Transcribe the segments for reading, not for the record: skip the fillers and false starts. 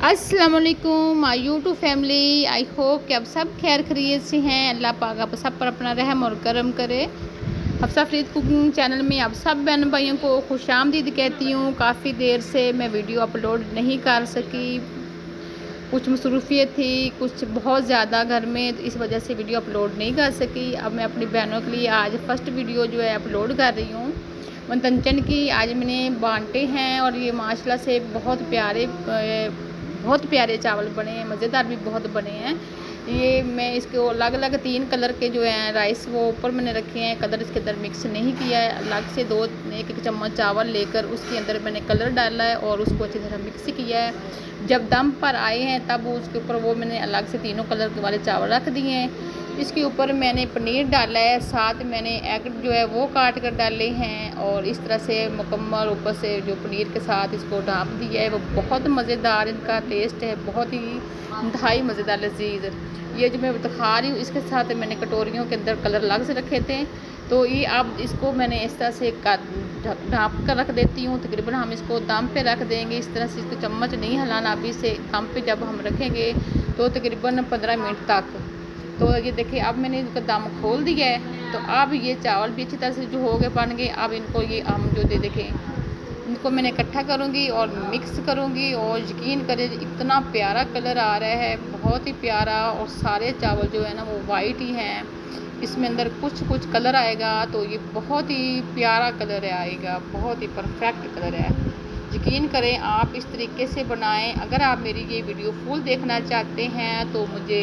अस्सलामुअलैकुम my YouTube family. I hope कि आप सब खैर खैरियत से हैं। अल्लाह पाक आप सब पर अपना रहम और करम करे। हफ्सा फरीद कुकिंग चैनल में आप सब बहन भाइयों को खुशामदीद कहती हूँ। काफ़ी देर से मैं वीडियो अपलोड नहीं कर सकी, कुछ मसरूफियत थी, कुछ बहुत ज़्यादा घर में, तो इस वजह से वीडियो अपलोड नहीं कर सकी। अब मैं अपनी बहनों के लिए आज फर्स्ट वीडियो जो है अपलोड कर रही हूँ मंतनचन की। आज मैंने बांटे हैं और ये माशाल्लाह से बहुत प्यारे चावल बने हैं, मज़ेदार भी बहुत बने हैं। ये मैं इसको अलग अलग 3 कलर के जो हैं राइस वो ऊपर मैंने रखे हैं, कलर इसके अंदर मिक्स नहीं किया है। अलग से एक चम्मच चावल लेकर उसके अंदर मैंने कलर डाला है और उसको अच्छी तरह मिक्स किया है। जब दम पर आए हैं तब उसके ऊपर वो मैंने अलग से तीनों कलर वाले चावल रख दिए हैं। इसके ऊपर मैंने पनीर डाला है, साथ मैंने एग जो है वो काट कर डाले हैं और इस तरह से मुकम्मल ऊपर से जो पनीर के साथ इसको ढाँप दिया है। वो बहुत मज़ेदार इनका टेस्ट है, बहुत ही इंतहाई मज़ेदार लजीज। ये जो मैं दिखा रही हूँ इसके साथ मैंने कटोरियों के अंदर कलर अलग से रखे थे, तो ये अब इसको मैंने इस तरह से ढाँप कर रख देती हूँ। तकरीबन हम इसको दम पे रख देंगे, इस तरह से इसको चम्मच नहीं हिलाना। अभी से दम पे जब हम रखेंगे तो तकरीबन 15 मिनट तक। तो ये देखिए अब मैंने इसका दम खोल दिया है, तो अब ये चावल भी अच्छी तरह से जो हो गए बन गए। अब इनको ये हम जो दे देखें इनको मैंने इकट्ठा करूँगी और मिक्स करूँगी और यकीन करें इतना प्यारा कलर आ रहा है, बहुत ही प्यारा। और सारे चावल जो है ना वो वाइट ही हैं, इसमें अंदर कुछ कलर आएगा तो ये बहुत ही प्यारा कलर आएगा, बहुत ही परफेक्ट कलर है। यकीन करें आप इस तरीके से बनाएं। अगर आप मेरी ये वीडियो फुल देखना चाहते हैं तो मुझे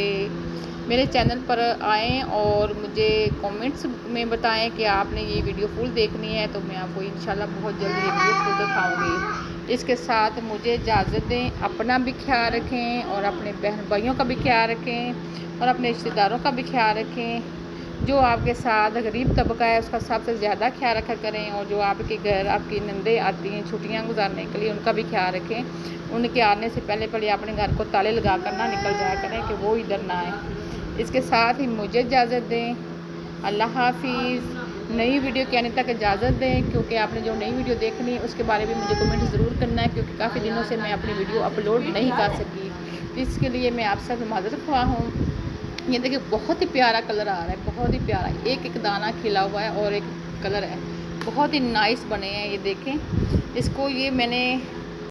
मेरे चैनल पर आएँ और मुझे कमेंट्स में बताएं कि आपने ये वीडियो फुल देखनी है, तो मैं आपको इंशाल्लाह बहुत जल्दी ये वीडियो फुल दिखाऊंगी। इसके साथ मुझे इजाज़त दें, अपना भी ख्याल रखें और अपने बहन भाइयों का भी ख्याल रखें और अपने रिश्तेदारों का भी ख्याल रखें। जो आपके साथ गरीब तबका है उसका सबसे ज़्यादा ख्याल रखा करें, और जो आपके घर आपकी नंदे आती हैं छुट्टियां गुजारने के लिए उनका भी ख्याल रखें। उनके आने से पहले अपने घर को ताले लगा कर ना निकल जाया करें कि वो इधर ना आए। इसके साथ ही मुझे इजाज़त दें, अल्लाह हाफिज़। नई वीडियो के आने तक इजाज़त दें, क्योंकि आपने जो नई वीडियो देखनी है उसके बारे में मुझे कमेंट ज़रूर करना है, क्योंकि काफ़ी दिनों से मैं अपनी वीडियो अपलोड नहीं कर सकी, तो इसके लिए मैं आप सब माज़रत ख्वाह हूँ। ये देखिए बहुत ही प्यारा कलर आ रहा है, बहुत ही प्यारा, एक एक दाना खिला हुआ है और एक कलर है, बहुत ही नाइस बने हैं। ये देखें इसको, ये मैंने